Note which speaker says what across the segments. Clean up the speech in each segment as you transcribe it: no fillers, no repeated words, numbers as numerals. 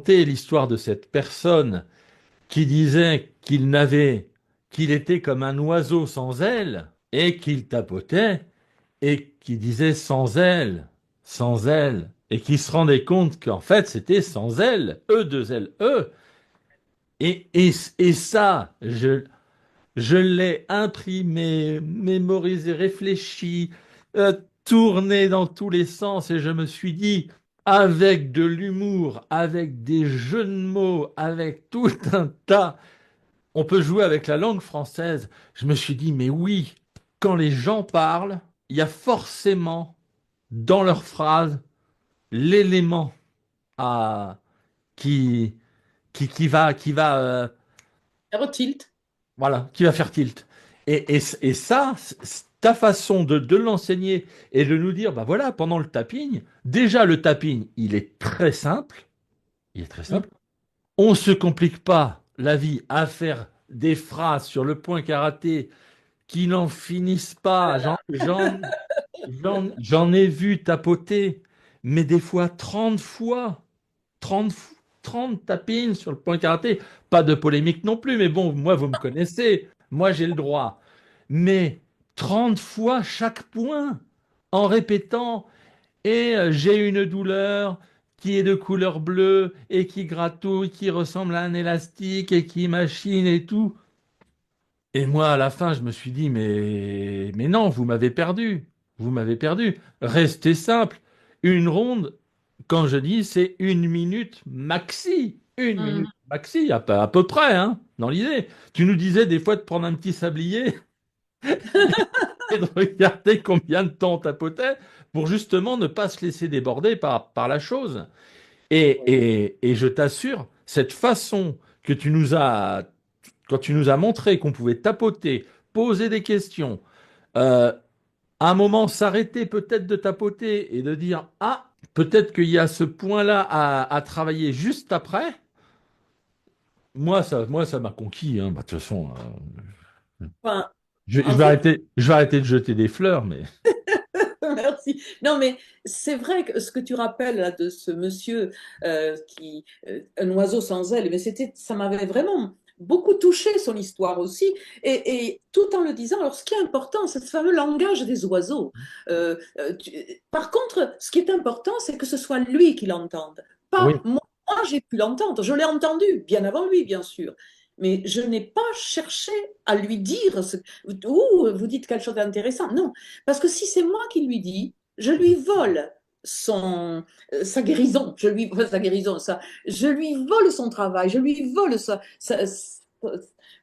Speaker 1: raconté l'histoire de cette personne qui disait qu'il était comme un oiseau sans ailes et qu'il tapotait et qui disait sans ailes et qui se rendait compte qu'en fait c'était sans ailes, E, deux L, E. Et ça, je l'ai imprimé, mémorisé, réfléchi, tourné dans tous les sens et je me suis dit, avec de l'humour, avec des jeux de mots, avec tout un tas, on peut jouer avec la langue française. Je me suis dit, mais oui, quand les gens parlent, il y a forcément dans leur phrase l'élément à, qui,
Speaker 2: Aérotilt.
Speaker 1: voilà, qui va faire tilt. Et ça, ta façon de l'enseigner et de nous dire, bah voilà, pendant le tapping, déjà le tapping, il est très simple. Il est très
Speaker 2: Mm.
Speaker 1: simple. On ne se complique pas la vie à faire des phrases sur le point karaté qui n'en finissent
Speaker 2: Ah
Speaker 1: pas.
Speaker 2: là là.
Speaker 1: J'en ai vu tapoter, mais des fois 30 fois. 30 30 tapines sur le point karaté. Pas de polémique non plus, mais bon, moi, vous me connaissez. Moi, j'ai le droit. Mais 30 fois chaque point en répétant et j'ai une douleur qui est de couleur bleue et qui gratouille, qui ressemble à un élastique et qui machine et tout. Et moi, à la fin, je me suis dit, mais non, vous m'avez perdu. Vous m'avez perdu. Restez simple. Une ronde, quand je dis, c'est une minute maxi. Une
Speaker 2: Mm.
Speaker 1: minute maxi, à peu près, hein, dans l'idée. Tu nous disais des fois de prendre un petit sablier et de regarder combien de temps on tapotait pour justement ne pas se laisser déborder par la chose. Et je t'assure, cette façon que tu nous as quand tu nous as montré qu'on pouvait tapoter, poser des questions, euh, à un moment s'arrêter peut-être de tapoter et de dire, ah, peut-être qu'il y a ce point-là à travailler juste après, moi, ça m'a conquis, hein. Bah, de toute façon,
Speaker 2: Enfin,
Speaker 1: je
Speaker 2: en
Speaker 1: vais
Speaker 2: fait,
Speaker 1: je vais arrêter de jeter des fleurs, mais
Speaker 2: merci. Non, mais c'est vrai que ce que tu rappelles là, de ce monsieur un oiseau sans ailes, mais ça m'avait vraiment beaucoup touché son histoire aussi, et tout en le disant. Alors, ce qui est important, c'est ce fameux langage des oiseaux. Par contre, ce qui est important, c'est que ce soit lui qui l'entende, pas
Speaker 1: oui,
Speaker 2: moi. Moi, j'ai pu l'entendre. Je l'ai entendu bien avant lui, bien sûr. Mais je n'ai pas cherché à lui dire Ouh, vous dites quelque chose d'intéressant. Non, parce que si c'est moi qui lui dis, je lui vole sa guérison, sa guérison, je lui vole son travail, je lui vole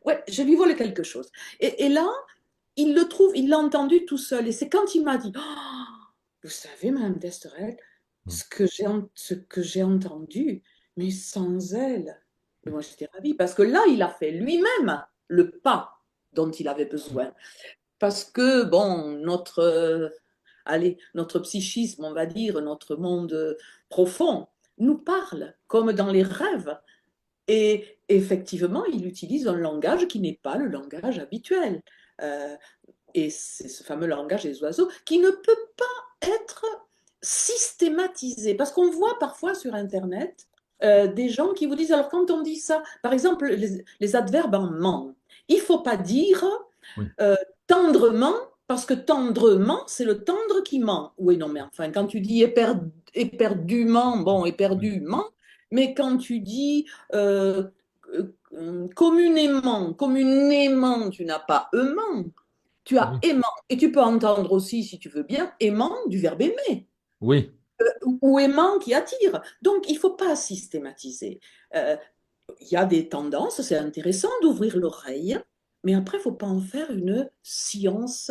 Speaker 2: ouais, je lui vole quelque chose. Et là, il le trouve, il l'a entendu tout seul. Et c'est quand il m'a dit, oh, vous savez, Madame Desterel, ce que j'ai entendu, mais sans elle. Et moi, j'étais ravie parce que là, il a fait lui-même le pas dont il avait besoin. Parce que, bon, allez, notre psychisme, on va dire, notre monde profond, nous parle comme dans les rêves. Et effectivement, il utilise un langage qui n'est pas le langage habituel. Euh, et c'est ce fameux langage des oiseaux qui ne peut pas être systématisé. Parce qu'on voit parfois sur Internet des gens qui vous disent, alors quand on dit ça, par exemple, les adverbes en ment, il ne faut pas dire
Speaker 1: oui,
Speaker 2: euh, tendrement, parce que tendrement, c'est le tendre qui ment. Oui, non, mais enfin, quand tu dis éperdument, bon,
Speaker 1: oui,
Speaker 2: éperdument, mais quand tu dis communément, tu n'as pas aimant, tu as
Speaker 1: oui,
Speaker 2: aimant. Et tu peux entendre aussi, si tu veux bien, aimant du verbe aimer,
Speaker 1: oui.
Speaker 2: ou aimant qui attire. Donc, il ne faut pas systématiser. Euh, il y a des tendances, c'est intéressant d'ouvrir l'oreille, mais après, il ne faut pas en faire une science